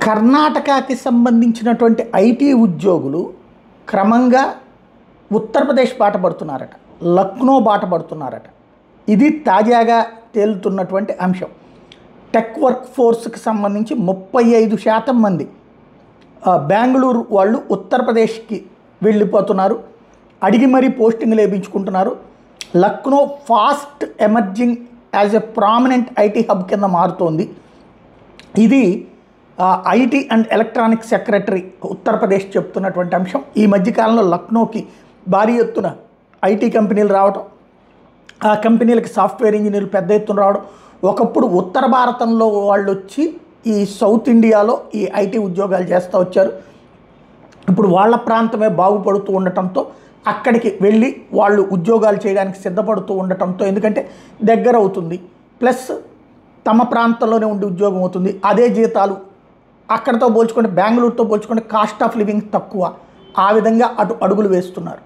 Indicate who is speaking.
Speaker 1: కర్ణాటకకి సంబంధించినటువంటి ఐటీ ఉద్యోగులు క్రమంగా ఉత్తరప్రదేశ్ బాట పడుతున్నారట, లక్నో బాట పడుతున్నారట. ఇది తాజాగా తేలుతున్నటువంటి అంశం. టెక్ వర్క్ ఫోర్స్కి సంబంధించి 35% మంది బెంగళూరు వాళ్ళు ఉత్తరప్రదేశ్కి వెళ్ళిపోతున్నారు. అడిగి మరీ పోస్టింగ్లు వేయించుకుంటున్నారు. Lucknow fast emerging as a prominent IT hub కింద మారుతోంది. ఇది IT and electronics secretary Uttar Pradesh చెప్తున్నటువంటి అంశం. ఈ మధ్యకాలంలో లక్నోకి భారీ ఎత్తున ఐటీ కంపెనీలు రావడం, ఆ కంపెనీలకి సాఫ్ట్వేర్ ఇంజనీర్లు పెద్ద ఎత్తున రావడం. ఒకప్పుడు ఉత్తర భారతంలో వాళ్ళు వచ్చి ఈ సౌత్ ఇండియాలో ఈ ఐటీ ఉద్యోగాలు చేస్తూ వచ్చారు. ఇప్పుడు వాళ్ళ ప్రాంతమే బాగుపడుతూ ఉండటంతో అక్కడికి వెళ్ళి వాళ్ళు ఉద్యోగాలు చేయడానికి సిద్ధపడుతూ ఉండటంతో, ఎందుకంటే దగ్గర అవుతుంది, ప్లస్ తమ ప్రాంతంలోనే ఉండి ఉద్యోగం అవుతుంది, అదే జీతాలు, అక్కడితో పోల్చుకుంటే బెంగళూరుతో పోల్చుకుంటే కాస్ట్ ఆఫ్ లివింగ్ తక్కువ, ఆ విధంగా అడుగులు వేస్తున్నారు.